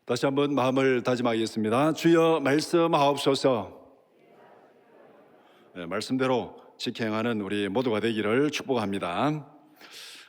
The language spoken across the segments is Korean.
다시 한번 마음을 다짐하겠습니다. 주여 말씀하옵소서. 말씀대로 직행하는 우리 모두가 되기를 축복합니다.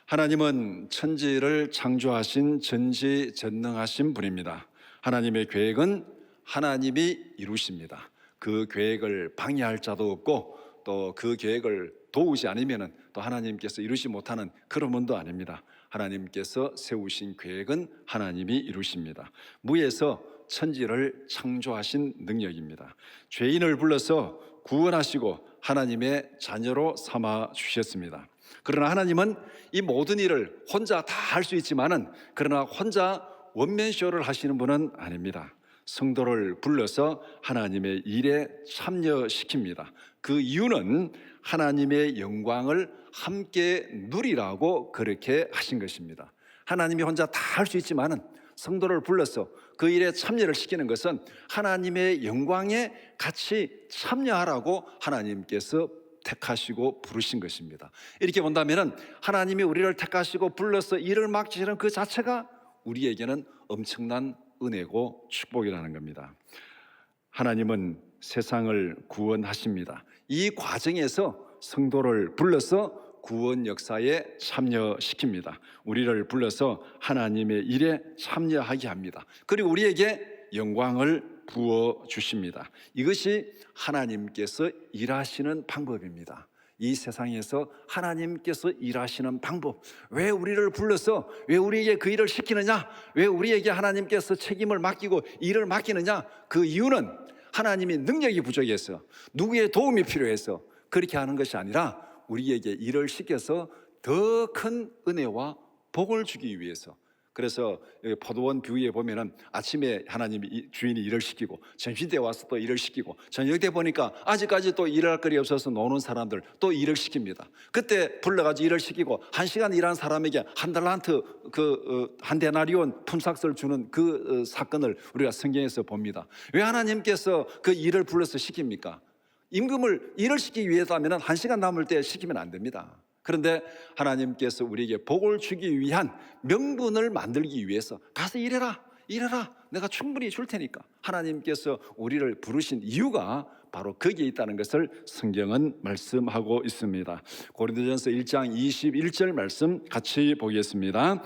하나님은 천지를 창조하신 전지전능하신 분입니다. 하나님의 계획은 하나님이 이루십니다. 그 계획을 방해할 자도 없고 또 그 계획을 도우지 않으면 또 하나님께서 이루지 못하는 그런 분도 아닙니다. 하나님께서 세우신 계획은 하나님이 이루십니다. 무에서 천지를 창조하신 능력입니다. 죄인을 불러서 구원하시고 하나님의 자녀로 삼아 주셨습니다. 그러나 하나님은 이 모든 일을 혼자 다 할 수 있지만은 그러나 혼자 원맨쇼를 하시는 분은 아닙니다. 성도를 불러서 하나님의 일에 참여시킵니다. 그 이유는 하나님의 영광을 함께 누리라고 그렇게 하신 것입니다. 하나님이 혼자 다 할 수 있지만은 성도를 불러서 그 일에 참여를 시키는 것은 하나님의 영광에 같이 참여하라고 하나님께서 택하시고 부르신 것입니다. 이렇게 본다면 하나님이 우리를 택하시고 불러서 일을 맡기시는 그 자체가 우리에게는 엄청난 은혜고 축복이라는 겁니다. 하나님은 세상을 구원하십니다. 이 과정에서 성도를 불러서 구원 역사에 참여시킵니다. 우리를 불러서 하나님의 일에 참여하게 합니다. 그리고 우리에게 영광을 부어주십니다. 이것이 하나님께서 일하시는 방법입니다. 이 세상에서 하나님께서 일하시는 방법, 왜 우리를 불러서 왜 우리에게 그 일을 시키느냐, 왜 우리에게 하나님께서 책임을 맡기고 일을 맡기느냐, 그 이유는 하나님이 능력이 부족해서 누구의 도움이 필요해서 그렇게 하는 것이 아니라 우리에게 일을 시켜서 더 큰 은혜와 복을 주기 위해서. 그래서 포도원 뷰에 보면은 아침에 하나님이 주인이 일을 시키고 점심때 와서 또 일을 시키고 저녁 때 보니까 아직까지 또 일할 거리 없어서 노는 사람들 또 일을 시킵니다. 그때 불러가지고 일을 시키고 1시간 일한 사람에게 한 달란트 한 데나리온 품삯을 주는 그 사건을 우리가 성경에서 봅니다. 왜 하나님께서 그 일을 불러서 시킵니까? 임금을 일을 시키기 위해서라면 1시간 남을 때 시키면 안 됩니다. 그런데 하나님께서 우리에게 복을 주기 위한 명분을 만들기 위해서 가서 일해라, 내가 충분히 줄 테니까 하나님께서 우리를 부르신 이유가 바로 거기에 있다는 것을 성경은 말씀하고 있습니다. 고린도전서 1장 21절 말씀 같이 보겠습니다.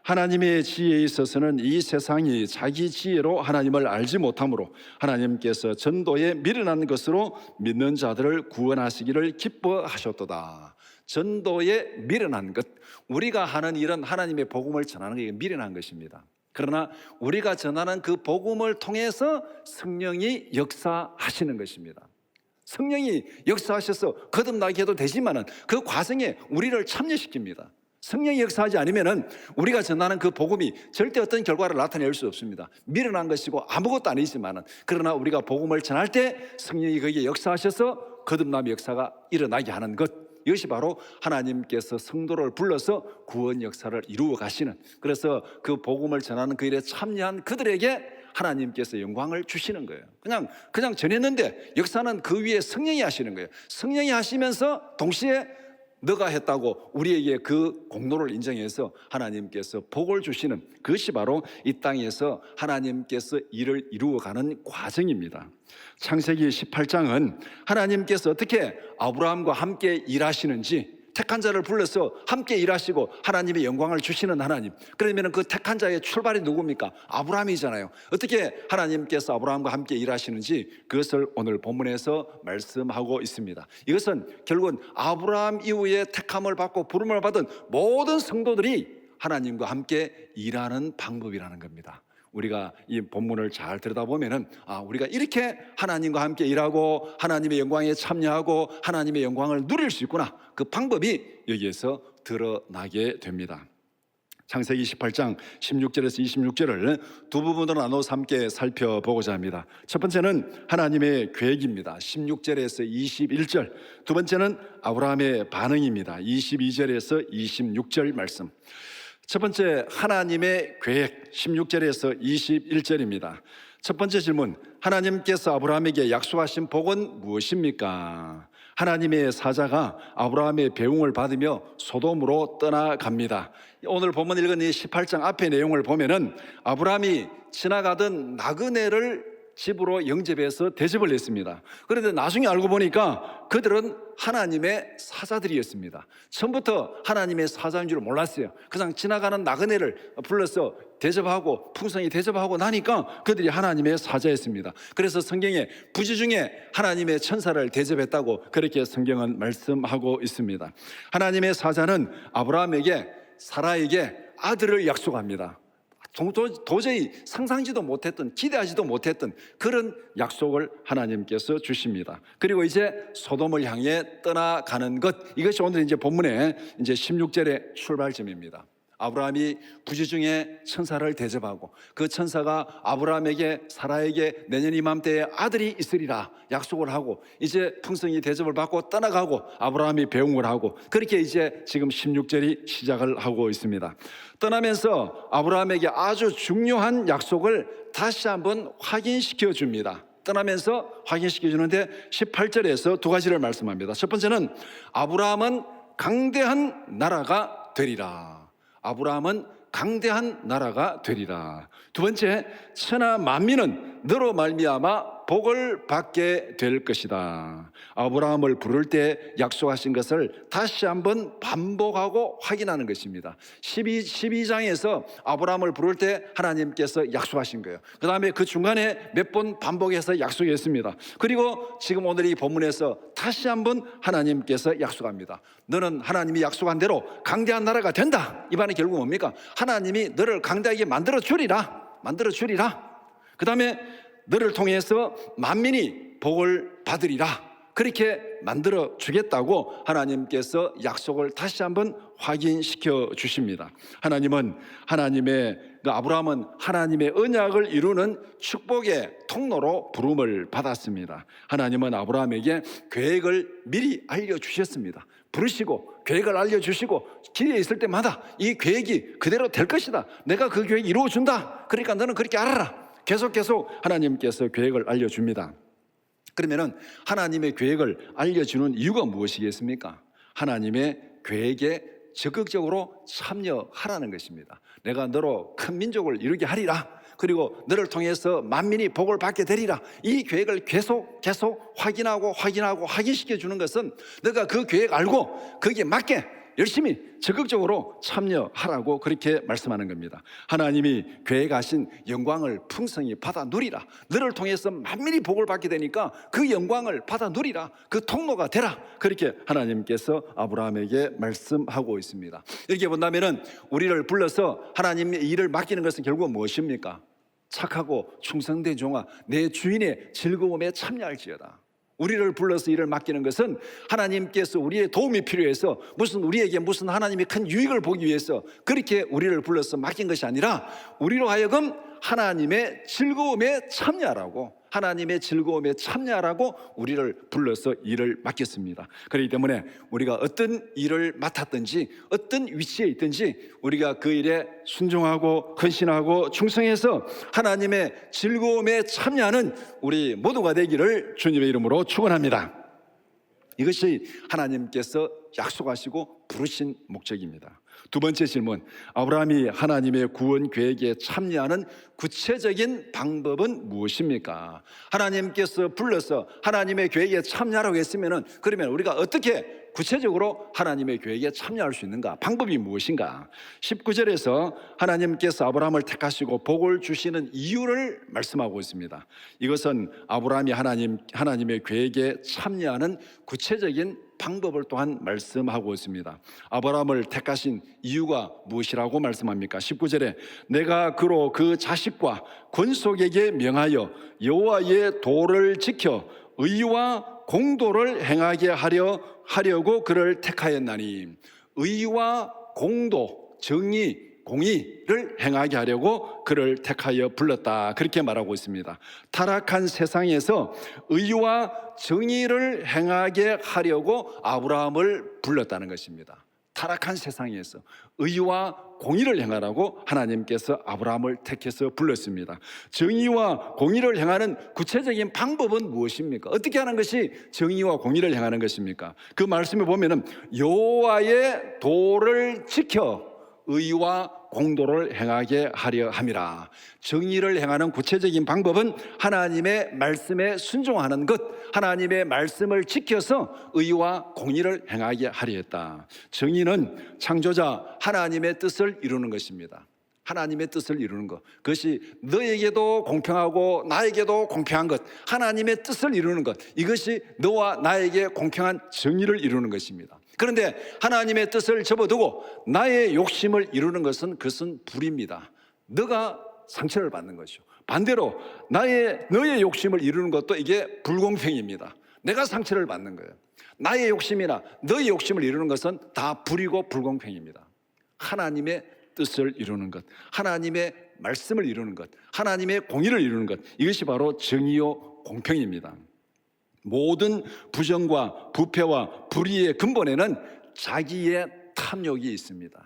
하나님의 지혜에 있어서는 이 세상이 자기 지혜로 하나님을 알지 못하므로 하나님께서 전도에 미련한 것으로 믿는 자들을 구원하시기를 기뻐하셨도다. 전도에 미련한 것, 우리가 하는 일은 하나님의 복음을 전하는 게 미련한 것입니다. 그러나 우리가 전하는 그 복음을 통해서 성령이 역사하시는 것입니다. 성령이 역사하셔서 거듭나게 해도 되지만은 그 과정에 우리를 참여시킵니다. 성령이 역사하지 않으면은 우리가 전하는 그 복음이 절대 어떤 결과를 나타낼 수 없습니다. 미련한 것이고 아무것도 아니지만은, 그러나 우리가 복음을 전할 때 성령이 거기에 역사하셔서 거듭남의 역사가 일어나게 하는 것, 이것이 바로 하나님께서 성도를 불러서 구원 역사를 이루어 가시는, 그래서 그 복음을 전하는 그 일에 참여한 그들에게 하나님께서 영광을 주시는 거예요. 그냥 전했는데 역사는 그 위에 성령이 하시는 거예요. 성령이 하시면서 동시에 너가 했다고 우리에게 그 공로를 인정해서 하나님께서 복을 주시는, 그것이 바로 이 땅에서 하나님께서 일을 이루어가는 과정입니다. 창세기 18장은 하나님께서 어떻게 아브라함과 함께 일하시는지, 택한 자를 불러서 함께 일하시고 하나님의 영광을 주시는 하나님, 그러면 그 택한 자의 출발이 누굽니까? 아브라함이잖아요. 어떻게 하나님께서 아브라함과 함께 일하시는지 그것을 오늘 본문에서 말씀하고 있습니다. 이것은 결국은 아브라함 이후에 택함을 받고 부름을 받은 모든 성도들이 하나님과 함께 일하는 방법이라는 겁니다. 우리가 이 본문을 잘 들여다보면은 우리가 이렇게 하나님과 함께 일하고 하나님의 영광에 참여하고 하나님의 영광을 누릴 수 있구나, 그 방법이 여기에서 드러나게 됩니다. 창세기 18장 16절에서 26절을 두 부분으로 나눠서 함께 살펴보고자 합니다. 첫 번째는 하나님의 계획입니다. 16절에서 21절. 두 번째는 아브라함의 반응입니다. 22절에서 26절 말씀. 첫 번째, 하나님의 계획, 16절에서 21절입니다. 첫 번째 질문, 하나님께서 아브라함에게 약속하신 복은 무엇입니까? 하나님의 사자가 아브라함의 배웅을 받으며 소돔으로 떠나갑니다. 오늘 본문 읽은 이 18장 앞의 내용을 보면은 아브라함이 지나가던 나그네를 집으로 영접해서 대접을 했습니다. 그런데 나중에 알고 보니까 그들은 하나님의 사자들이었습니다. 처음부터 하나님의 사자인 줄 몰랐어요. 그냥 지나가는 나그네를 불러서 대접하고 풍성히 대접하고 나니까 그들이 하나님의 사자였습니다. 그래서 성경에 부지 중에 하나님의 천사를 대접했다고 그렇게 성경은 말씀하고 있습니다. 하나님의 사자는 아브라함에게 사라에게 아들을 약속합니다. 도저히 상상지도 못했던, 기대하지도 못했던 그런 약속을 하나님께서 주십니다. 그리고 이제 소돔을 향해 떠나가는 것, 이것이 오늘 이제 본문의 이제 16절의 출발점입니다. 아브라함이 부지 중에 천사를 대접하고 그 천사가 아브라함에게 사라에게 내년 이맘때에 아들이 있으리라 약속을 하고 이제 풍성히 대접을 받고 떠나가고 아브라함이 배웅을 하고 그렇게 이제 지금 16절이 시작을 하고 있습니다. 떠나면서 아브라함에게 아주 중요한 약속을 다시 한번 확인시켜 줍니다. 떠나면서 확인시켜 주는데 18절에서 두 가지를 말씀합니다. 첫 번째는 아브라함은 강대한 나라가 되리라. 아브라함은 강대한 나라가 되리라. 두 번째, 천하 만민은 너로 말미암아 복을 받게 될 것이다. 아브라함을 부를 때 약속하신 것을 다시 한번 반복하고 확인하는 것입니다. 12장에서 아브라함을 부를 때 하나님께서 약속하신 거예요. 그 다음에 그 중간에 몇 번 반복해서 약속했습니다. 그리고 지금 오늘 이 본문에서 다시 한번 하나님께서 약속합니다. 너는 하나님이 약속한 대로 강대한 나라가 된다. 이 말은 결국 뭡니까? 하나님이 너를 강대하게 만들어 주리라. 그 다음에 너를 통해서 만민이 복을 받으리라. 그렇게 만들어 주겠다고 하나님께서 약속을 다시 한번 확인시켜 주십니다. 아브라함은 하나님의 언약을 이루는 축복의 통로로 부름을 받았습니다. 하나님은 아브라함에게 계획을 미리 알려주셨습니다. 부르시고 계획을 알려주시고 기회에 있을 때마다 이 계획이 그대로 될 것이다. 내가 그 계획 이루어준다. 그러니까 너는 그렇게 알아라. 계속 하나님께서 계획을 알려줍니다. 그러면은 하나님의 계획을 알려주는 이유가 무엇이겠습니까? 하나님의 계획에 적극적으로 참여하라는 것입니다. 내가 너로 큰 민족을 이루게 하리라. 그리고 너를 통해서 만민이 복을 받게 되리라. 이 계획을 계속 확인시켜 주는 것은 너가 그 계획 알고 거기에 맞게 열심히 적극적으로 참여하라고 그렇게 말씀하는 겁니다. 하나님이 계획하신 영광을 풍성히 받아 누리라. 너를 통해서 만민이 복을 받게 되니까 그 영광을 받아 누리라. 그 통로가 되라. 그렇게 하나님께서 아브라함에게 말씀하고 있습니다. 이렇게 본다면은 우리를 불러서 하나님의 일을 맡기는 것은 결국 무엇입니까? 착하고 충성된 종아, 내 주인의 즐거움에 참여할지어다. 우리를 불러서 일을 맡기는 것은 하나님께서 우리의 도움이 필요해서 우리에게 무슨 하나님의 큰 유익을 보기 위해서 그렇게 우리를 불러서 맡긴 것이 아니라 우리로 하여금 하나님의 즐거움에 참여하라고 우리를 불러서 일을 맡겼습니다. 그렇기 때문에 우리가 어떤 일을 맡았든지 어떤 위치에 있든지 우리가 그 일에 순종하고 헌신하고 충성해서 하나님의 즐거움에 참여하는 우리 모두가 되기를 주님의 이름으로 축원합니다. 이것이 하나님께서 약속하시고 부르신 목적입니다. 두 번째 질문, 아브라함이 하나님의 구원 계획에 참여하는 구체적인 방법은 무엇입니까? 하나님께서 불러서 하나님의 계획에 참여하라고 했으면 그러면 우리가 어떻게 구체적으로 하나님의 계획에 참여할 수 있는가? 방법이 무엇인가? 19절에서 하나님께서 아브라함을 택하시고 복을 주시는 이유를 말씀하고 있습니다. 이것은 아브라함이 하나님의 계획에 참여하는 구체적인 방법을 또한 말씀하고 있습니다. 아브라함을 택하신 이유가 무엇이라고 말씀합니까? 19절에 내가 그로 그 자식과 권속에게 명하여 여호와의 도를 지켜 의와 공도를 행하게 하려고 그를 택하였나니, 의와 공도, 정의, 공의를 행하게 하려고 그를 택하여 불렀다. 그렇게 말하고 있습니다. 타락한 세상에서 의와 정의를 행하게 하려고 아브라함을 불렀다는 것입니다. 타락한 세상에서 의와 공의를 행하라고 하나님께서 아브라함을 택해서 불렀습니다. 정의와 공의를 행하는 구체적인 방법은 무엇입니까? 어떻게 하는 것이 정의와 공의를 행하는 것입니까? 그 말씀에 보면은 여호와의 도를 지켜 의와 공도를 행하게 하려 함이라. 정의를 행하는 구체적인 방법은 하나님의 말씀에 순종하는 것, 하나님의 말씀을 지켜서 의와 공의를 행하게 하려 했다. 정의는 창조자 하나님의 뜻을 이루는 것입니다. 하나님의 뜻을 이루는 것, 그것이 너에게도 공평하고 나에게도 공평한 것, 하나님의 뜻을 이루는 것, 이것이 너와 나에게 공평한 정의를 이루는 것입니다. 그런데 하나님의 뜻을 접어두고 나의 욕심을 이루는 것은 그것은 불입니다. 너가 상처를 받는 것이죠. 반대로 너의 욕심을 이루는 것도 이게 불공평입니다. 내가 상처를 받는 거예요. 나의 욕심이나 너의 욕심을 이루는 것은 다 불이고 불공평입니다. 하나님의 뜻을 이루는 것, 하나님의 말씀을 이루는 것, 하나님의 공의를 이루는 것, 이것이 바로 정의요 공평입니다. 모든 부정과 부패와 불의의 근본에는 자기의 탐욕이 있습니다.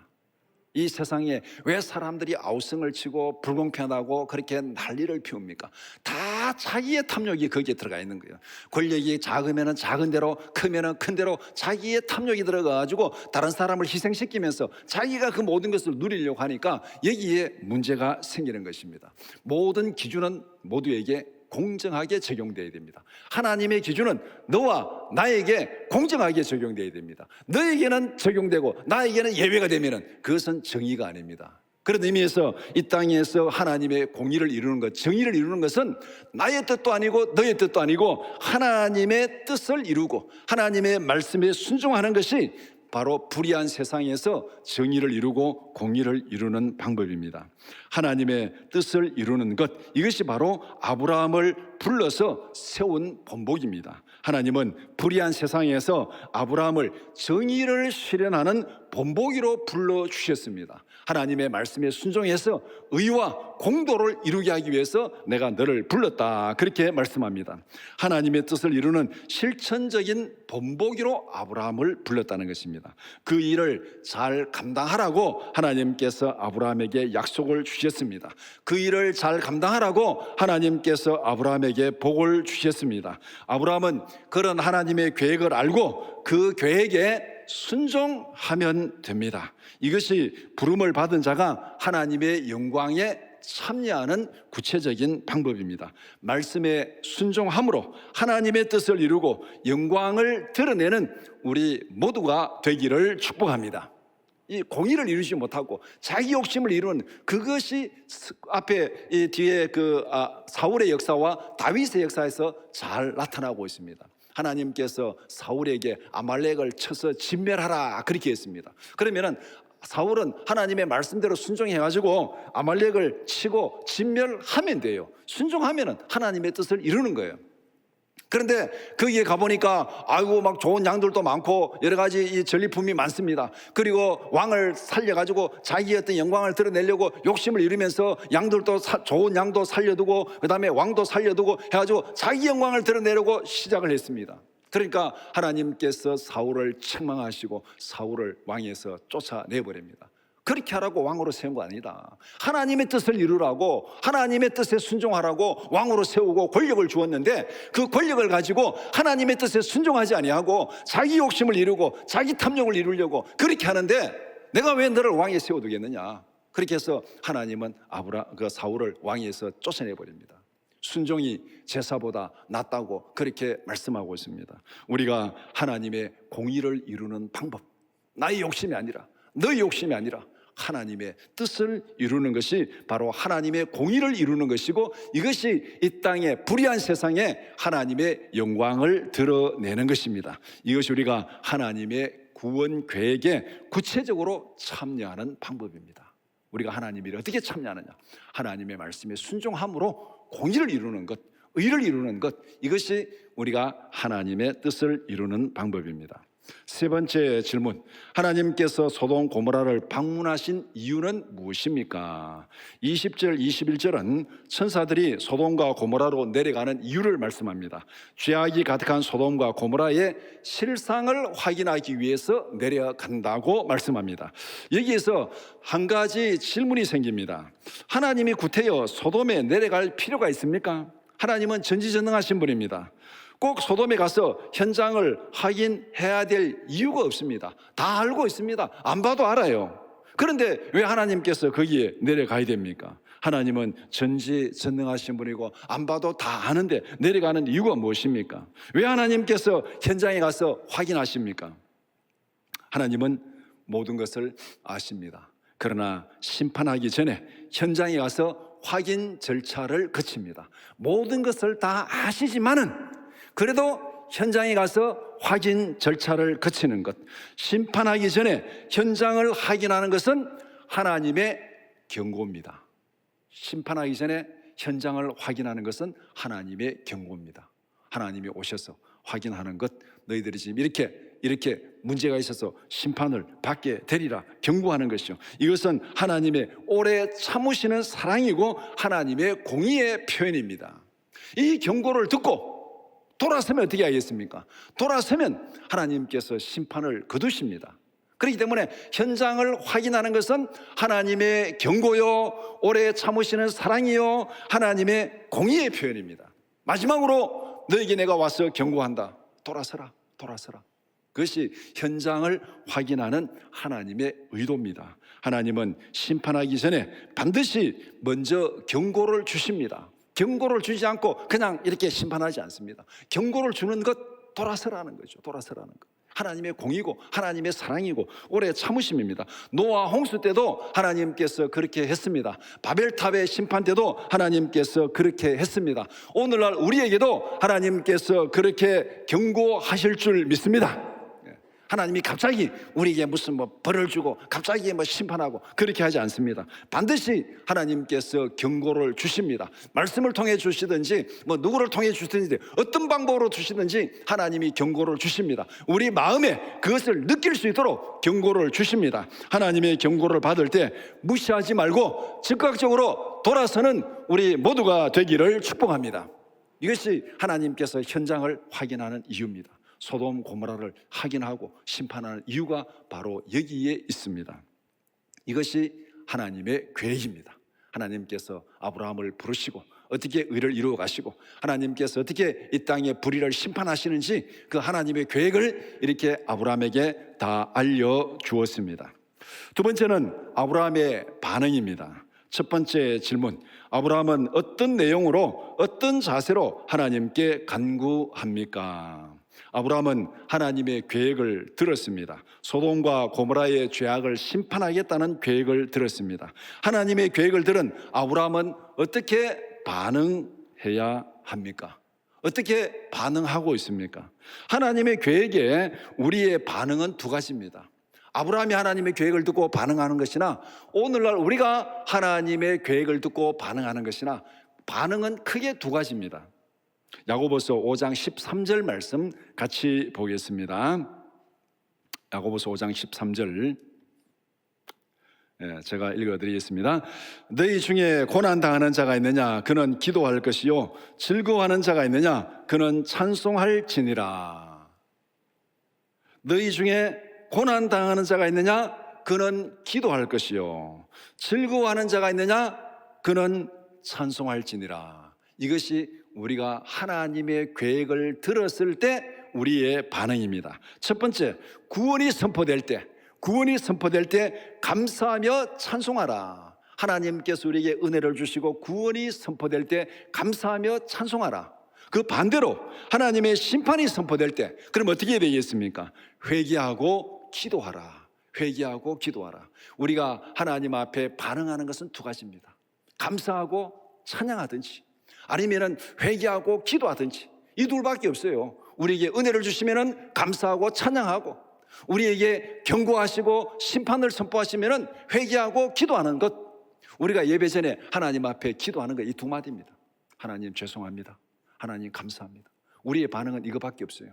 이 세상에 왜 사람들이 아우성을 치고 불공평하다고 그렇게 난리를 피웁니까? 다 자기의 탐욕이 거기에 들어가 있는 거예요. 권력이 작으면 작은 대로, 크면 큰 대로 자기의 탐욕이 들어가가지고 다른 사람을 희생시키면서 자기가 그 모든 것을 누리려고 하니까 여기에 문제가 생기는 것입니다. 모든 기준은 모두에게 공정하게 적용되어야 됩니다. 하나님의 기준은 너와 나에게 공정하게 적용되어야 됩니다. 너에게는 적용되고 나에게는 예외가 되면 그것은 정의가 아닙니다. 그런 의미에서 이 땅에서 하나님의 공의를 이루는 것, 정의를 이루는 것은 나의 뜻도 아니고 너의 뜻도 아니고 하나님의 뜻을 이루고 하나님의 말씀에 순종하는 것이 바로 불의한 세상에서 정의를 이루고 공의를 이루는 방법입니다. 하나님의 뜻을 이루는 것, 이것이 바로 아브라함을 불러서 세운 본보기입니다. 하나님은 불의한 세상에서 아브라함을 정의를 실현하는 본보기로 불러주셨습니다. 하나님의 말씀에 순종해서 의와 공도를 이루게 하기 위해서 내가 너를 불렀다, 그렇게 말씀합니다. 하나님의 뜻을 이루는 실천적인 본보기로 아브라함을 불렀다는 것입니다. 그 일을 잘 감당하라고 하나님께서 아브라함에게 약속을 주셨습니다. 그 일을 잘 감당하라고 하나님께서 아브라함에게 복을 주셨습니다. 아브라함은 그런 하나님의 계획을 알고 그 계획에 순종하면 됩니다. 이것이 부름을 받은 자가 하나님의 영광에 참여하는 구체적인 방법입니다. 말씀에 순종함으로 하나님의 뜻을 이루고 영광을 드러내는 우리 모두가 되기를 축복합니다. 이 공의를 이루지 못하고 자기 욕심을 이루는 그것이 앞에 이 뒤에 사울의 역사와 다윗의 역사에서 잘 나타나고 있습니다. 하나님께서 사울에게 아말렉을 쳐서 진멸하라, 그렇게 했습니다. 그러면은 사울은 하나님의 말씀대로 순종해가지고 아말렉을 치고 진멸하면 돼요. 순종하면은 하나님의 뜻을 이루는 거예요. 그런데 거기에 가보니까 아이고 막 좋은 양들도 많고 여러 가지 이 전리품이 많습니다. 그리고 왕을 살려가지고 자기의 어떤 영광을 드러내려고 욕심을 이루면서 양들도 좋은 양도 살려두고 그 다음에 왕도 살려두고 해가지고 자기 영광을 드러내려고 시작을 했습니다. 그러니까 하나님께서 사울을 책망하시고 사울을 왕에서 쫓아내버립니다. 그렇게 하라고 왕으로 세운 거 아니다. 하나님의 뜻을 이루라고, 하나님의 뜻에 순종하라고 왕으로 세우고 권력을 주었는데 그 권력을 가지고 하나님의 뜻에 순종하지 아니하고 자기 욕심을 이루고 자기 탐욕을 이루려고 그렇게 하는데 내가 왜 너를 왕에 세워두겠느냐. 그렇게 해서 하나님은 사울을 왕에서 쫓아내버립니다. 순종이 제사보다 낫다고 그렇게 말씀하고 있습니다. 우리가 하나님의 공의를 이루는 방법, 나의 욕심이 아니라 너의 욕심이 아니라 하나님의 뜻을 이루는 것이 바로 하나님의 공의를 이루는 것이고 이것이 이 땅의 불의한 세상에 하나님의 영광을 드러내는 것입니다. 이것이 우리가 하나님의 구원 계획에 구체적으로 참여하는 방법입니다. 우리가 하나님이 어떻게 참여하느냐, 하나님의 말씀에 순종함으로 공의를 이루는 것, 의를 이루는 것, 이것이 우리가 하나님의 뜻을 이루는 방법입니다. 세 번째 질문, 하나님께서 소돔 고모라를 방문하신 이유는 무엇입니까? 20절 21절은 천사들이 소돔과 고모라로 내려가는 이유를 말씀합니다. 죄악이 가득한 소돔과 고모라의 실상을 확인하기 위해서 내려간다고 말씀합니다. 여기에서 한 가지 질문이 생깁니다. 하나님이 구태여 소돔에 내려갈 필요가 있습니까? 하나님은 전지전능하신 분입니다. 꼭 소돔에 가서 현장을 확인해야 될 이유가 없습니다. 다 알고 있습니다. 안 봐도 알아요. 그런데 왜 하나님께서 거기에 내려가야 됩니까? 하나님은 전지전능하신 분이고 안 봐도 다 아는데 내려가는 이유가 무엇입니까? 왜 하나님께서 현장에 가서 확인하십니까? 하나님은 모든 것을 아십니다. 그러나 심판하기 전에 현장에 가서 확인 절차를 거칩니다. 모든 것을 다 아시지만은 그래도 현장에 가서 확인 절차를 거치는 것, 심판하기 전에 현장을 확인하는 것은 하나님의 경고입니다. 심판하기 전에 현장을 확인하는 것은 하나님의 경고입니다. 하나님이 오셔서 확인하는 것, 너희들이 지금 이렇게 문제가 있어서 심판을 받게 되리라 경고하는 것이죠. 이것은 하나님의 오래 참으시는 사랑이고 하나님의 공의의 표현입니다. 이 경고를 듣고 돌아서면 어떻게 하겠습니까? 돌아서면 하나님께서 심판을 거두십니다. 그렇기 때문에 현장을 확인하는 것은 하나님의 경고요, 오래 참으시는 사랑이요, 하나님의 공의의 표현입니다. 마지막으로 너에게 내가 와서 경고한다. 돌아서라, 돌아서라. 그것이 현장을 확인하는 하나님의 의도입니다. 하나님은 심판하기 전에 반드시 먼저 경고를 주십니다. 경고를 주지 않고 그냥 이렇게 심판하지 않습니다. 경고를 주는 것, 돌아서라는 거죠. 돌아서라는 것. 하나님의 공이고 하나님의 사랑이고 오래 참으심입니다. 노아 홍수 때도 하나님께서 그렇게 했습니다. 바벨탑의 심판 때도 하나님께서 그렇게 했습니다. 오늘날 우리에게도 하나님께서 그렇게 경고하실 줄 믿습니다. 하나님이 갑자기 우리에게 무슨 벌을 주고 갑자기 심판하고 그렇게 하지 않습니다. 반드시 하나님께서 경고를 주십니다. 말씀을 통해 주시든지 누구를 통해 주시든지 어떤 방법으로 주시든지 하나님이 경고를 주십니다. 우리 마음에 그것을 느낄 수 있도록 경고를 주십니다. 하나님의 경고를 받을 때 무시하지 말고 즉각적으로 돌아서는 우리 모두가 되기를 축복합니다. 이것이 하나님께서 현장을 확인하는 이유입니다. 소돔 고모라를 확인하고 심판하는 이유가 바로 여기에 있습니다. 이것이 하나님의 계획입니다. 하나님께서 아브라함을 부르시고 어떻게 의를 이루어 가시고 하나님께서 어떻게 이 땅의 불의를 심판하시는지 그 하나님의 계획을 이렇게 아브라함에게 다 알려주었습니다. 두 번째는 아브라함의 반응입니다. 첫 번째 질문, 아브라함은 어떤 내용으로 어떤 자세로 하나님께 간구합니까? 아브라함은 하나님의 계획을 들었습니다. 소돔과 고모라의 죄악을 심판하겠다는 계획을 들었습니다. 하나님의 계획을 들은 아브라함은 어떻게 반응해야 합니까? 어떻게 반응하고 있습니까? 하나님의 계획에 우리의 반응은 두 가지입니다. 아브라함이 하나님의 계획을 듣고 반응하는 것이나 오늘날 우리가 하나님의 계획을 듣고 반응하는 것이나 반응은 크게 두 가지입니다. 야고보서 5장 13절 말씀 같이 보겠습니다. 야고보서 5장 13절 제가 읽어드리겠습니다. 너희 중에 고난당하는 자가 있느냐? 그는 기도할 것이요 즐거워하는 자가 있느냐? 그는 찬송할지니라. 너희 중에 고난당하는 자가 있느냐? 그는 기도할 것이요 즐거워하는 자가 있느냐? 그는 찬송할지니라. 이것이 우리가 하나님의 계획을 들었을 때 우리의 반응입니다. 첫 번째, 구원이 선포될 때 감사하며 찬송하라. 하나님께서 우리에게 은혜를 주시고 구원이 선포될 때 감사하며 찬송하라. 그 반대로 하나님의 심판이 선포될 때 그럼 어떻게 되겠습니까? 회개하고 기도하라. 회개하고 기도하라. 우리가 하나님 앞에 반응하는 것은 두 가지입니다. 감사하고 찬양하든지 아니면은 회개하고 기도하든지 이 둘밖에 없어요. 우리에게 은혜를 주시면은 감사하고 찬양하고 우리에게 경고하시고 심판을 선포하시면은 회개하고 기도하는 것. 우리가 예배 전에 하나님 앞에 기도하는 것 이 두 마디입니다. 하나님 죄송합니다. 하나님 감사합니다. 우리의 반응은 이거밖에 없어요.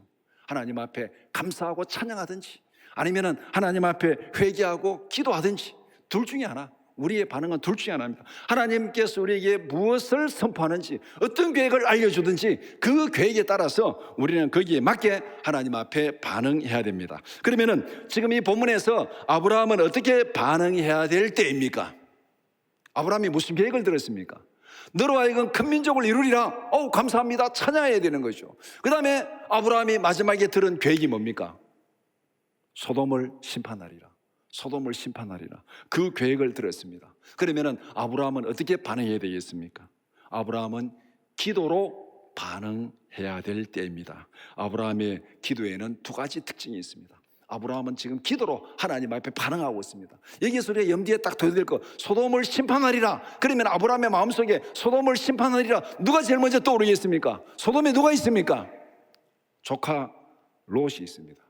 하나님 앞에 감사하고 찬양하든지 아니면은 하나님 앞에 회개하고 기도하든지 둘 중에 하나. 우리의 반응은 둘 중에 하나입니다. 하나님께서 우리에게 무엇을 선포하는지 어떤 계획을 알려주든지 그 계획에 따라서 우리는 거기에 맞게 하나님 앞에 반응해야 됩니다. 그러면은 지금 이 본문에서 아브라함은 어떻게 반응해야 될 때입니까? 아브라함이 무슨 계획을 들었습니까? 너로 하여금 큰 민족을 이루리라. 감사합니다. 찬양해야 되는 거죠. 그 다음에 아브라함이 마지막에 들은 계획이 뭡니까? 소돔을 심판하리라. 소돔을 심판하리라. 그 계획을 들었습니다. 그러면은 아브라함은 어떻게 반응해야 되겠습니까? 아브라함은 기도로 반응해야 될 때입니다. 아브라함의 기도에는 두 가지 특징이 있습니다. 아브라함은 지금 기도로 하나님 앞에 반응하고 있습니다. 여기서 우리가 염두에 딱 둬야 될 거, 소돔을 심판하리라. 그러면 아브라함의 마음속에 소돔을 심판하리라, 누가 제일 먼저 떠오르겠습니까? 소돔에 누가 있습니까? 조카 롯이 있습니다.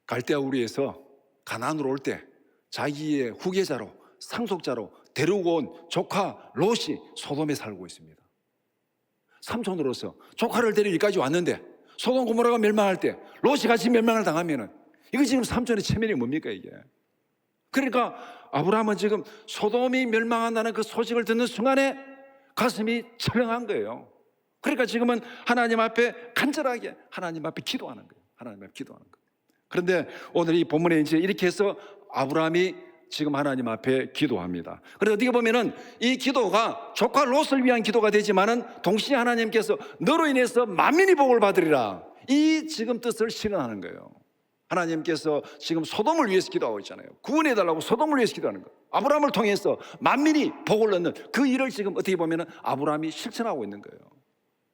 갈대아 우리에서 가나안으로 올 때 자기의 후계자로 상속자로 데리고 온 조카 롯이 소돔에 살고 있습니다. 삼촌으로서 조카를 데리고 여기까지 왔는데 소돔 고모라가 멸망할 때 롯이 같이 멸망을 당하면은 이거 지금 삼촌의 체면이 뭡니까 이게? 그러니까 아브라함은 지금 소돔이 멸망한다는 그 소식을 듣는 순간에 가슴이 철렁한 거예요. 그러니까 지금은 하나님 앞에 간절하게 하나님 앞에 기도하는 거예요. 하나님 앞에 기도하는 거예요. 그런데 오늘 이 본문에 이제 이렇게 해서 아브라함이 지금 하나님 앞에 기도합니다. 그래서 어떻게 보면은 이 기도가 조카 롯을 위한 기도가 되지만은 동시에 하나님께서 너로 인해서 만민이 복을 받으리라, 이 지금 뜻을 실현하는 거예요. 하나님께서 지금 소돔을 위해서 기도하고 있잖아요. 구원해달라고 소돔을 위해서 기도하는 거예요. 아브라함을 통해서 만민이 복을 얻는 그 일을 지금 어떻게 보면은 아브라함이 실천하고 있는 거예요.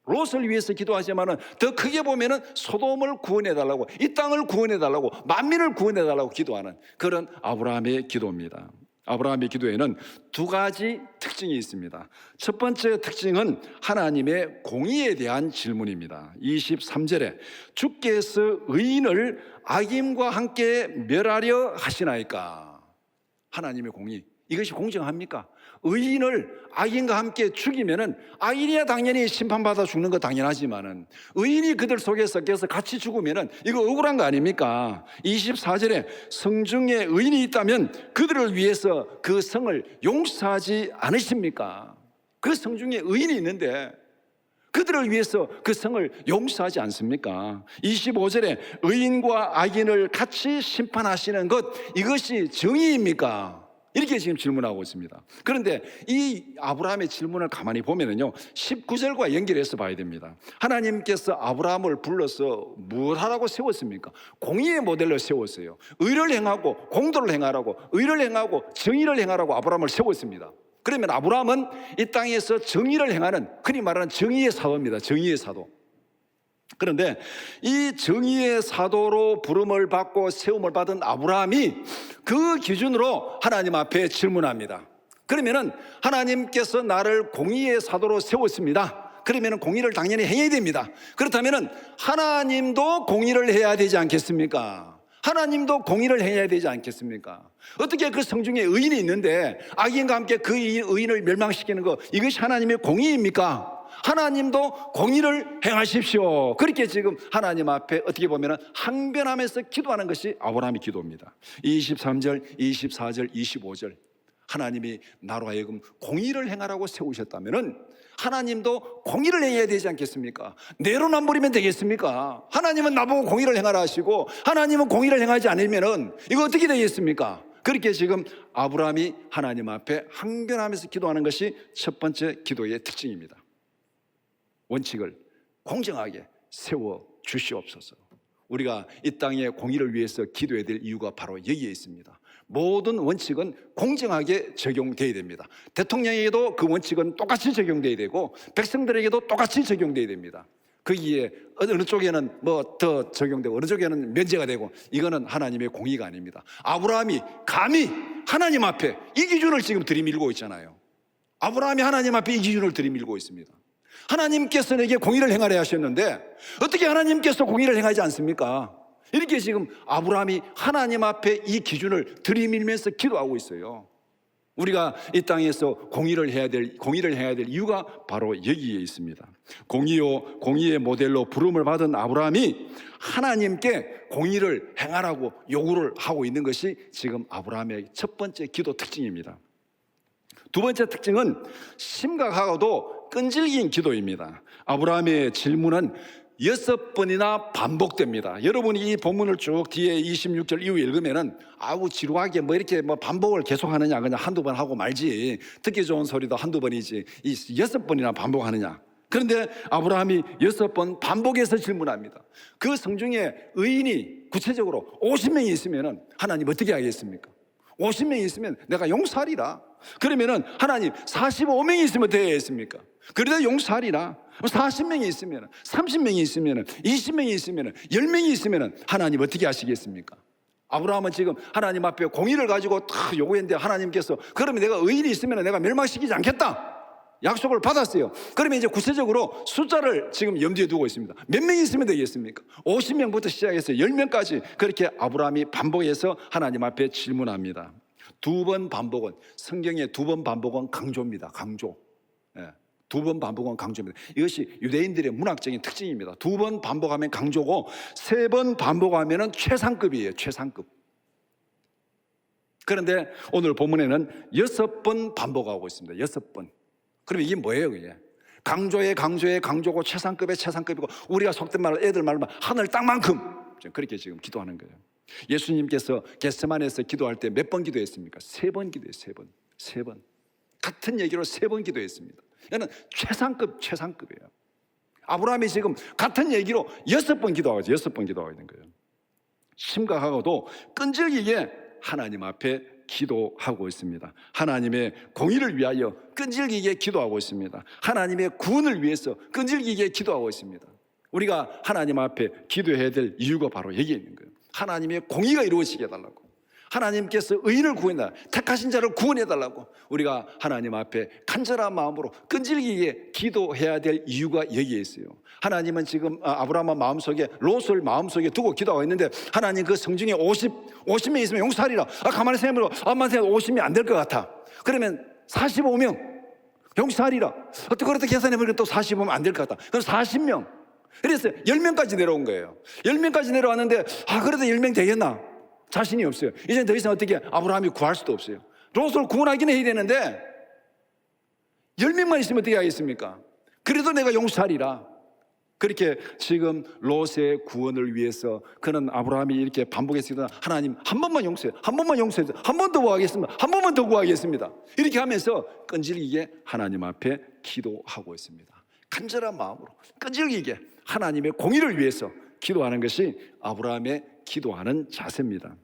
롯을 위해서 기도하지만은 더 크게 보면은 소돔을 구원해달라고, 이 땅을 구원해달라고, 만민을 구원해달라고 기도하는 그런 아브라함의 기도입니다. 아브라함의 기도에는 두 가지 특징이 있습니다. 첫 번째 특징은 하나님의 공의에 대한 질문입니다. 23절에 주께서 의인을 악인과 함께 멸하려 하시나이까. 하나님의 공의, 이것이 공정합니까? 의인을 악인과 함께 죽이면은 악인이야 당연히 심판받아 죽는 거 당연하지만은 의인이 그들 속에 섞여서 같이 죽으면은 이거 억울한 거 아닙니까? 24절에 성중에 의인이 있다면 그들을 위해서 그 성을 용서하지 않으십니까? 그 성중에 의인이 있는데 그들을 위해서 그 성을 용서하지 않습니까? 25절에 의인과 악인을 같이 심판하시는 것, 이것이 정의입니까? 이렇게 지금 질문하고 있습니다. 그런데 이 아브라함의 질문을 가만히 보면은요, 19절과 연결해서 봐야 됩니다. 하나님께서 아브라함을 불러서 뭘 하라고 세웠습니까? 공의의 모델로 세웠어요. 의를 행하고 공도를 행하라고, 의를 행하고 정의를 행하라고 아브라함을 세웠습니다. 그러면 아브라함은 이 땅에서 정의를 행하는, 흔히 말하는 정의의 사도입니다. 정의의 사도. 그런데 이 정의의 사도로 부름을 받고 세움을 받은 아브라함이 그 기준으로 하나님 앞에 질문합니다. 그러면은 하나님께서 나를 공의의 사도로 세웠습니다. 그러면은 공의를 당연히 행해야 됩니다. 그렇다면은 하나님도 공의를 해야 되지 않겠습니까? 하나님도 공의를 해야 되지 않겠습니까? 어떻게 그 성중에 의인이 있는데 악인과 함께 그 의인을 멸망시키는 거, 이것이 하나님의 공의입니까? 하나님도 공의를 행하십시오. 그렇게 지금 하나님 앞에 어떻게 보면 항변하면서 기도하는 것이 아브라함의 기도입니다. 23절, 24절, 25절 하나님이 나로 하여금 공의를 행하라고 세우셨다면 하나님도 공의를 행해야 되지 않겠습니까? 내로남불이면 되겠습니까? 하나님은 나보고 공의를 행하라 하시고 하나님은 공의를 행하지 않으면 이거 어떻게 되겠습니까? 그렇게 지금 아브라함이 하나님 앞에 항변하면서 기도하는 것이 첫 번째 기도의 특징입니다. 원칙을 공정하게 세워 주시옵소서. 우리가 이 땅의 공의를 위해서 기도해야 될 이유가 바로 여기에 있습니다. 모든 원칙은 공정하게 적용돼야 됩니다. 대통령에게도 그 원칙은 똑같이 적용돼야 되고 백성들에게도 똑같이 적용돼야 됩니다. 거기에 어느 쪽에는 뭐 더 적용되고 어느 쪽에는 면제가 되고, 이거는 하나님의 공의가 아닙니다. 아브라함이 감히 하나님 앞에 이 기준을 지금 들이밀고 있잖아요. 아브라함이 하나님 앞에 이 기준을 들이밀고 있습니다. 하나님께서 내게 공의를 행하려 하셨는데 어떻게 하나님께서 공의를 행하지 않습니까? 이렇게 지금 아브라함이 하나님 앞에 이 기준을 들이밀면서 기도하고 있어요. 우리가 이 땅에서 공의를 해야 될 이유가 바로 여기에 있습니다. 공의의 모델로 부름을 받은 아브라함이 하나님께 공의를 행하라고 요구를 하고 있는 것이 지금 아브라함의 첫 번째 기도 특징입니다. 두 번째 특징은 심각하고도 끈질긴 기도입니다. 아브라함의 질문은 6번이나 반복됩니다. 여러분이 이 본문을 쭉 뒤에 26절 이후 읽으면은 아우 지루하게 이렇게 반복을 계속하느냐, 그냥 한두 번 하고 말지, 듣기 좋은 소리도 한두 번이지 이 6번이나 반복하느냐. 그런데 아브라함이 6번 반복해서 질문합니다. 그 성중에 의인이 구체적으로 50명이 있으면은 하나님 어떻게 하겠습니까? 50명이 있으면 내가 용서하리라. 그러면은 하나님 45명이 있으면 되겠습니까? 그래도 용서하리라. 40명이 있으면, 30명이 있으면, 20명이 있으면, 10명이 있으면 하나님 어떻게 하시겠습니까? 아브라함은 지금 하나님 앞에 공의를 가지고 딱 요구했는데 하나님께서 그러면 내가 의인이 있으면 내가 멸망시키지 않겠다 약속을 받았어요. 그러면 이제 구체적으로 숫자를 지금 염두에 두고 있습니다. 몇 명이 있으면 되겠습니까? 50명부터 시작해서 10명까지 그렇게 아브라함이 반복해서 하나님 앞에 질문합니다. 두 번 반복은, 성경의 두 번 반복은 강조입니다. 강조. 두 번 반복은 강조입니다. 이것이 유대인들의 문학적인 특징입니다. 두 번 반복하면 강조고, 세 번 반복하면 최상급이에요. 최상급. 그런데 오늘 본문에는 6번 반복하고 있습니다. 6번. 그럼 이게 뭐예요? 그게 강조의 강조고 최상급의 최상급이고, 우리가 속된 말로 애들 말로 하늘 땅만큼, 그렇게 지금 기도하는 거예요. 예수님께서 겟세마네에서 기도할 때 몇 번 기도했습니까? 3번 기도했어요. 3번. 같은 얘기로 3번 기도했습니다. 이거는 최상급이에요. 아브라함이 지금 같은 얘기로 6번 기도하고 있는 거예요. 심각하고도 끈질기게 하나님 앞에 기도하고 있습니다. 하나님의 공의를 위하여 끈질기게 기도하고 있습니다. 하나님의 구원을 위해서 끈질기게 기도하고 있습니다. 우리가 하나님 앞에 기도해야 될 이유가 바로 여기에 있는 거예요. 하나님의 공의가 이루어지게 해달라고, 하나님께서 의인을 구원해달라고, 택하신 자를 구원해달라고 우리가 하나님 앞에 간절한 마음으로 끈질기게 기도해야 될 이유가 여기에 있어요. 하나님은 지금 아브라함 마음속에 롯을 마음속에 두고 기도하고 있는데, 하나님 그 성중에 50명 있으면 용서하리라. 가만히 생각해보면 50이 안 될 것 같아. 그러면 45명 용서하리라. 어떻게 계산해보면 또 45면 안 될 것 같다. 그럼 40명. 그래서 10명까지 내려온 거예요. 10명까지 내려왔는데 그래도 10명 되겠나? 자신이 없어요. 이제 더 이상 어떻게 아브라함이 구할 수도 없어요. 롯을 구원하기는 해야 되는데 10명만 있으면 어떻게 하겠습니까? 그래도 내가 용서하리라. 그렇게 지금 롯의 구원을 위해서 그는 아브라함이 이렇게 반복해서 하나님 한 번만 용서해, 한 번만 용서해, 한 번 더 구하겠습니다, 한 번만 더 구하겠습니다. 이렇게 하면서 끈질기게 하나님 앞에 기도하고 있습니다. 간절한 마음으로 끈질기게 하나님의 공의를 위해서 기도하는 것이 아브라함의 기도하는 자세입니다.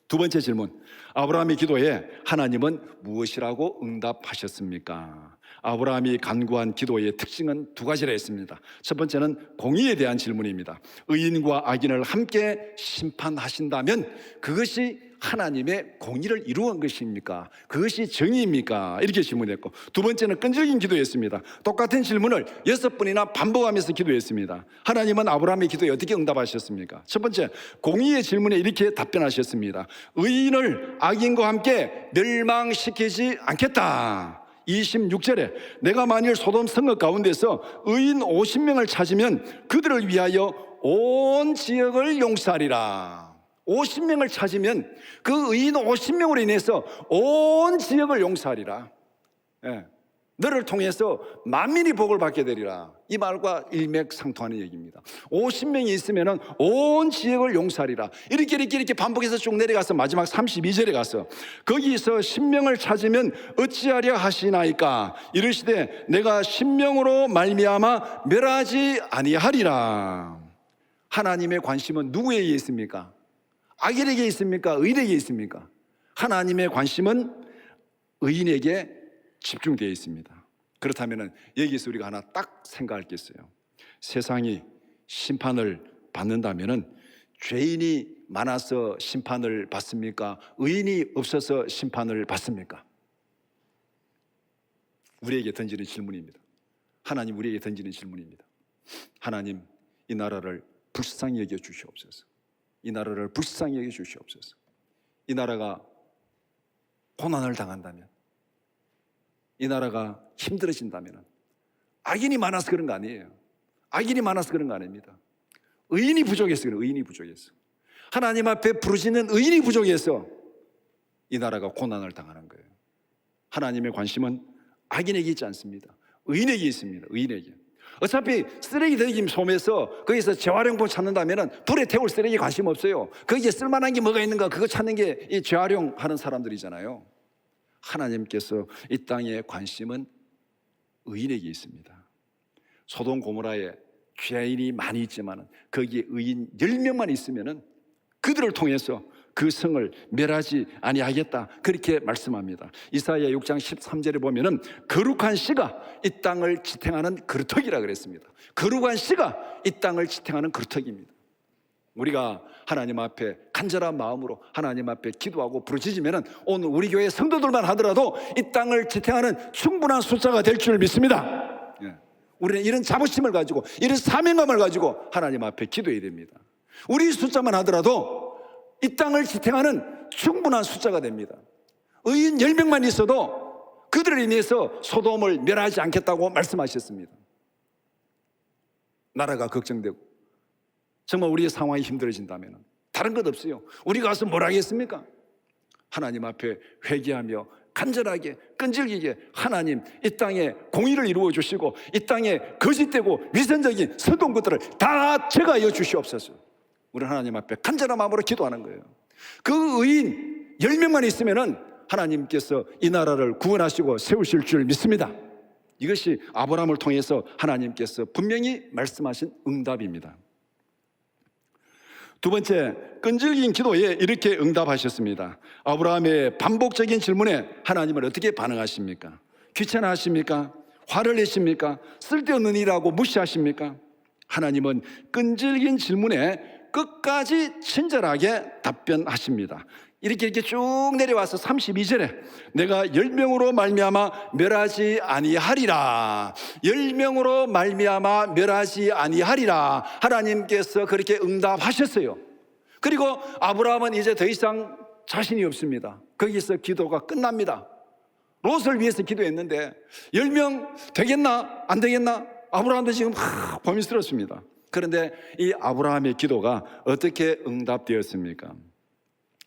두 번째 질문, 아브라함의 기도에 하나님은 무엇이라고 응답하셨습니까? 아브라함이 간구한 기도의 특징은 두 가지라 했습니다. 첫 번째는 공의에 대한 질문입니다. 의인과 악인을 함께 심판하신다면 그것이 하나님의 공의를 이루은 것입니까? 그것이 정의입니까? 이렇게 질문했고, 두 번째는 끈질긴 기도였습니다. 똑같은 질문을 6번이나 반복하면서 기도했습니다. 하나님은 아브라함의 기도에 어떻게 응답하셨습니까? 첫 번째, 공의의 질문에 이렇게 답변하셨습니다. 의인을 악인과 함께 멸망시키지 않겠다. 26절에 내가 만일 소돔 성읍 가운데서 의인 50명을 찾으면 그들을 위하여 온 지역을 용서하리라. 50명을 찾으면 그 의인 50명으로 인해서 온 지역을 용서하리라. 너를 통해서 만민이 복을 받게 되리라. 이 말과 일맥상통하는 얘기입니다. 50명이 있으면 온 지역을 용서하리라. 이렇게 반복해서 쭉 내려가서 마지막 32절에 가서 거기서 10명을 찾으면 어찌하려 하시나이까? 이르시되 내가 10명으로 말미암아 멸하지 아니하리라. 하나님의 관심은 누구에게 있습니까? 악인에게 있습니까? 의인에게 있습니까? 하나님의 관심은 의인에게 집중되어 있습니다. 그렇다면 여기서 우리가 하나 딱 생각할 게 있어요. 세상이 심판을 받는다면 죄인이 많아서 심판을 받습니까? 의인이 없어서 심판을 받습니까? 우리에게 던지는 질문입니다. 하나님 우리에게 던지는 질문입니다. 하나님, 이 나라를 불쌍히 여겨 주시옵소서. 이 나라를 불쌍히 여겨 주시옵소서. 이 나라가 고난을 당한다면, 이 나라가 힘들어진다면 악인이 많아서 그런 거 아니에요. 악인이 많아서 그런 거 아닙니다. 의인이 부족해서 그래요. 의인이 부족해서. 하나님 앞에 부르짖는 의인이 부족해서 이 나라가 고난을 당하는 거예요. 하나님의 관심은 악인에게 있지 않습니다. 의인에게 있습니다. 의인에게. 어차피 쓰레기 대김 솜에서 거기서 재활용품 찾는다면 불에 태울 쓰레기 관심 없어요. 거기에 쓸만한 게 뭐가 있는가 그거 찾는 게 이 재활용하는 사람들이잖아요. 하나님께서 이 땅의 관심은 의인에게 있습니다. 소돔 고모라에 죄인이 많이 있지만 거기에 의인 10명만 있으면 그들을 통해서 그 성을 멸하지 아니하겠다, 그렇게 말씀합니다. 이사야 6장 13절에 보면은 거룩한 씨가 이 땅을 지탱하는 그루터기라 그랬습니다. 거룩한 씨가 이 땅을 지탱하는 그루터기입니다. 우리가 하나님 앞에 간절한 마음으로 하나님 앞에 기도하고 부르짖으면 오늘 우리 교회 성도들만 하더라도 이 땅을 지탱하는 충분한 숫자가 될 줄 믿습니다. 우리는 이런 자부심을 가지고 이런 사명감을 가지고 하나님 앞에 기도해야 됩니다. 우리 숫자만 하더라도 이 땅을 지탱하는 충분한 숫자가 됩니다. 의인 10명만 있어도 그들을 인해서 소돔을 멸하지 않겠다고 말씀하셨습니다. 나라가 걱정되고 정말 우리의 상황이 힘들어진다면 다른 것 없어요. 우리가 가서 뭘 하겠습니까? 하나님 앞에 회개하며 간절하게 끈질기게 하나님 이 땅에 공의를 이루어 주시고 이 땅에 거짓되고 위선적인 서동 것들을 다 제거하여 주시옵소서. 우리 하나님 앞에 간절한 마음으로 기도하는 거예요. 그 의인 10명만 있으면은 하나님께서 이 나라를 구원하시고 세우실 줄 믿습니다. 이것이 아브라함을 통해서 하나님께서 분명히 말씀하신 응답입니다. 두 번째, 끈질긴 기도에 이렇게 응답하셨습니다. 아브라함의 반복적인 질문에 하나님은 어떻게 반응하십니까? 귀찮아하십니까? 화를 내십니까? 쓸데없는 일이라고 무시하십니까? 하나님은 끈질긴 질문에 끝까지 친절하게 답변하십니다. 이렇게 쭉 내려와서 32절에 내가 10명으로 말미암아 멸하지 아니하리라, 10명으로 말미암아 멸하지 아니하리라, 하나님께서 그렇게 응답하셨어요. 그리고 아브라함은 이제 더 이상 자신이 없습니다. 거기서 기도가 끝납니다. 롯을 위해서 기도했는데 10명 되겠나 안 되겠나 아브라함도 지금 고민스럽습니다. 그런데 이 아브라함의 기도가 어떻게 응답되었습니까?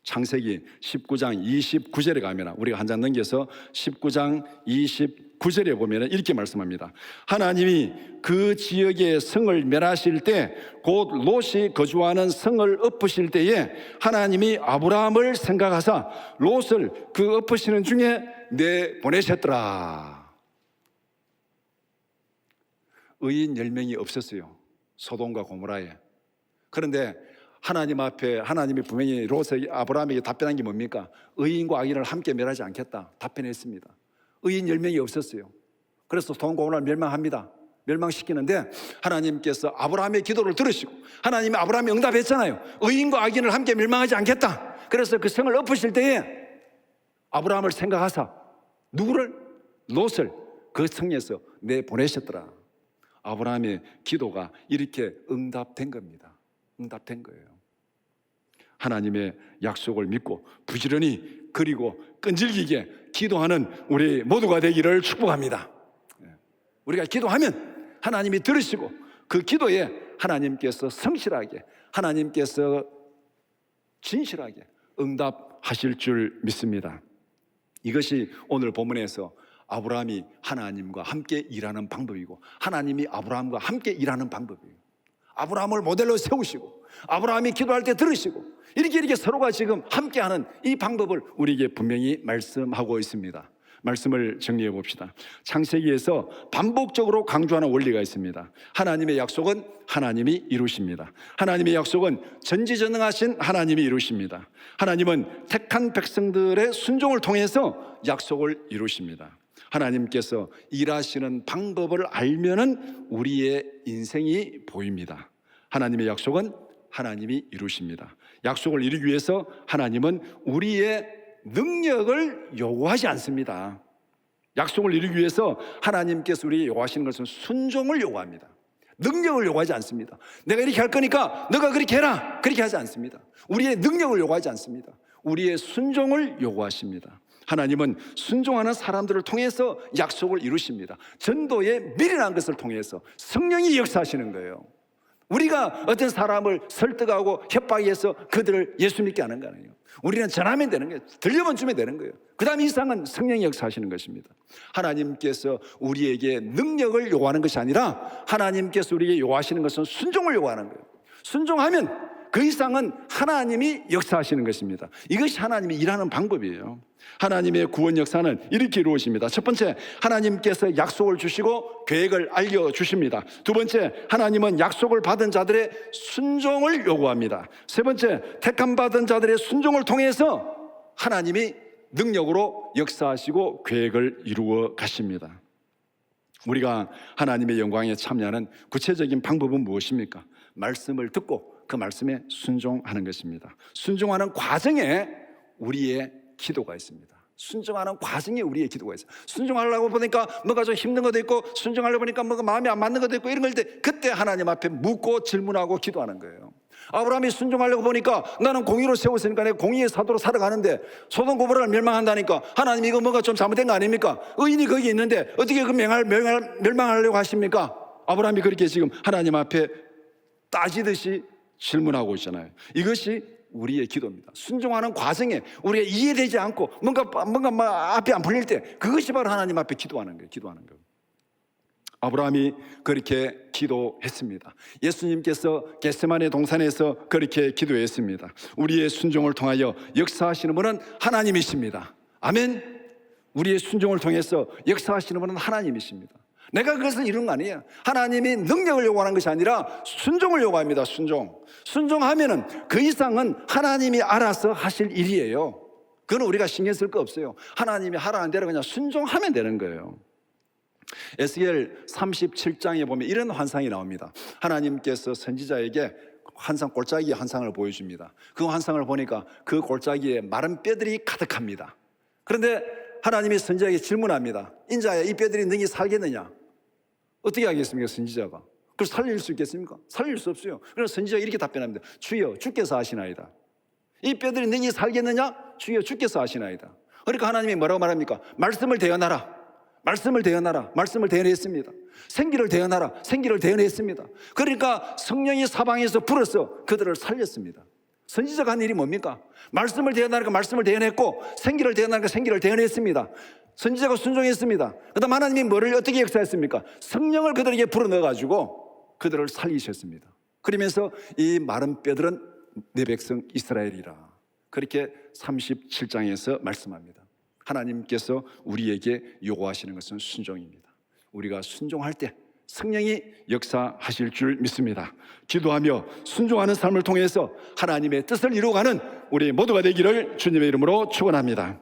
창세기 19장 29절에 가면, 우리가 한 장 넘겨서 19장 29절에 보면 이렇게 말씀합니다. 하나님이 그 지역의 성을 멸하실 때, 곧 롯이 거주하는 성을 엎으실 때에 하나님이 아브라함을 생각하사 롯을 그 엎으시는 중에 내보내셨더라. 의인 10명이 없었어요, 소돔과 고모라에. 그런데 하나님 앞에 하나님이 분명히 롯에 아브라함에게 답변한 게 뭡니까? 의인과 악인을 함께 멸하지 않겠다 답변했습니다. 의인 10명이 없었어요. 그래서 소돔과 고모라를 멸망합니다. 멸망시키는데 하나님께서 아브라함의 기도를 들으시고, 하나님이 아브라함에 응답했잖아요. 의인과 악인을 함께 멸망하지 않겠다. 그래서 그 성을 엎으실 때에 아브라함을 생각하사 누구를? 롯을 그 성에서 내보내셨더라. 아브라함의 기도가 이렇게 응답된 겁니다. 응답된 거예요. 하나님의 약속을 믿고 부지런히 그리고 끈질기게 기도하는 우리 모두가 되기를 축복합니다. 우리가 기도하면 하나님이 들으시고 그 기도에 하나님께서 성실하게, 하나님께서 진실하게 응답하실 줄 믿습니다. 이것이 오늘 본문에서 아브라함이 하나님과 함께 일하는 방법이고, 하나님이 아브라함과 함께 일하는 방법이에요. 아브라함을 모델로 세우시고 아브라함이 기도할 때 들으시고 이렇게 서로가 지금 함께하는 이 방법을 우리에게 분명히 말씀하고 있습니다. 말씀을 정리해 봅시다. 창세기에서 반복적으로 강조하는 원리가 있습니다. 하나님의 약속은 하나님이 이루십니다. 하나님의 약속은 전지전능하신 하나님이 이루십니다. 하나님은 택한 백성들의 순종을 통해서 약속을 이루십니다. 하나님께서 일하시는 방법을 알면은 우리의 인생이 보입니다. 하나님의 약속은 하나님이 이루십니다. 약속을 이루기 위해서 하나님은 우리의 능력을 요구하지 않습니다. 약속을 이루기 위해서 하나님께서 우리에게 요구하시는 것은 순종을 요구합니다. 능력을 요구하지 않습니다. 내가 이렇게 할 거니까 너가 그렇게 해라, 그렇게 하지 않습니다. 우리의 능력을 요구하지 않습니다. 우리의 순종을 요구하십니다. 하나님은 순종하는 사람들을 통해서 약속을 이루십니다. 전도의 미련한 것을 통해서 성령이 역사하시는 거예요. 우리가 어떤 사람을 설득하고 협박해서 그들을 예수 믿게 하는 거 아니에요. 우리는 전하면 되는 거예요. 들려만 주면 되는 거예요. 그 다음 이상은 성령이 역사하시는 것입니다. 하나님께서 우리에게 능력을 요구하는 것이 아니라 하나님께서 우리에게 요구하시는 것은 순종을 요구하는 거예요. 순종하면 그 이상은 하나님이 역사하시는 것입니다. 이것이 하나님이 일하는 방법이에요. 하나님의 구원 역사는 이렇게 이루어집니다. 첫 번째, 하나님께서 약속을 주시고 계획을 알려주십니다. 두 번째, 하나님은 약속을 받은 자들의 순종을 요구합니다. 세 번째, 택함 받은 자들의 순종을 통해서 하나님이 능력으로 역사하시고 계획을 이루어 가십니다. 우리가 하나님의 영광에 참여하는 구체적인 방법은 무엇입니까? 말씀을 듣고 그 말씀에 순종하는 것입니다. 순종하는 과정에 우리의 기도가 있습니다. 순종하는 과정에 우리의 기도가 있어요. 순종하려고 보니까 뭔가 좀 힘든 것도 있고, 순종하려고 보니까 뭔가 마음에 안 맞는 것도 있고, 이런 걸 때 그때 하나님 앞에 묻고 질문하고 기도하는 거예요. 아브라함이 순종하려고 보니까 나는 공의로 세웠으니까 내가 공의의 사도로 살아가는데 소돔 고모라를 멸망한다니까 하나님 이거 뭔가 좀 잘못된 거 아닙니까? 의인이 거기 있는데 어떻게 그 멸망하려고 하십니까? 아브라함이 그렇게 지금 하나님 앞에 따지듯이 질문하고 있잖아요. 이것이 우리의 기도입니다. 순종하는 과정에 우리가 이해되지 않고 뭔가 앞이 안 풀릴 때 그것이 바로 하나님 앞에 기도하는 거예요. 기도하는 거예요. 아브라함이 그렇게 기도했습니다. 예수님께서 겟세마네 동산에서 그렇게 기도했습니다. 우리의 순종을 통하여 역사하시는 분은 하나님이십니다. 아멘. 우리의 순종을 통해서 역사하시는 분은 하나님이십니다. 내가 그것을 이루는 거 아니에요. 하나님이 능력을 요구하는 것이 아니라 순종을 요구합니다. 순종하면은 그 이상은 하나님이 알아서 하실 일이에요. 그건 우리가 신경 쓸 거 없어요. 하나님이 하라는 대로 그냥 순종하면 되는 거예요. 에스겔 37장에 보면 이런 환상이 나옵니다. 하나님께서 선지자에게 환상, 골짜기 환상을 보여줍니다. 그 환상을 보니까 그 골짜기에 마른 뼈들이 가득합니다. 그런데 하나님이 선지자에게 질문합니다. 인자야, 이 뼈들이 능히 살겠느냐? 어떻게 하겠습니까, 선지자가? 그걸 살릴 수 있겠습니까? 살릴 수 없어요. 그래서 선지자가 이렇게 답변합니다. 주여, 주께서 하시나이다. 이 뼈들이 능히 살겠느냐? 주여, 주께서 하시나이다. 그러니까 하나님이 뭐라고 말합니까? 말씀을 대언하라. 말씀을 대언하라. 말씀을 대언했습니다. 생기를 대언하라. 생기를 대언했습니다. 그러니까 성령이 사방에서 불어서 그들을 살렸습니다. 선지자가 한 일이 뭡니까? 말씀을 대언하니까 말씀을 대언했고, 생기를 대언하니까 생기를 대언했습니다. 선지자가 순종했습니다. 그 다음 하나님이 뭐를 어떻게 역사했습니까? 성령을 그들에게 불어넣어가지고 그들을 살리셨습니다. 그러면서 이 마른 뼈들은 내 백성 이스라엘이라, 그렇게 37장에서 말씀합니다. 하나님께서 우리에게 요구하시는 것은 순종입니다. 우리가 순종할 때 성령이 역사하실 줄 믿습니다. 기도하며 순종하는 삶을 통해서 하나님의 뜻을 이루어가는 우리 모두가 되기를 주님의 이름으로 축원합니다.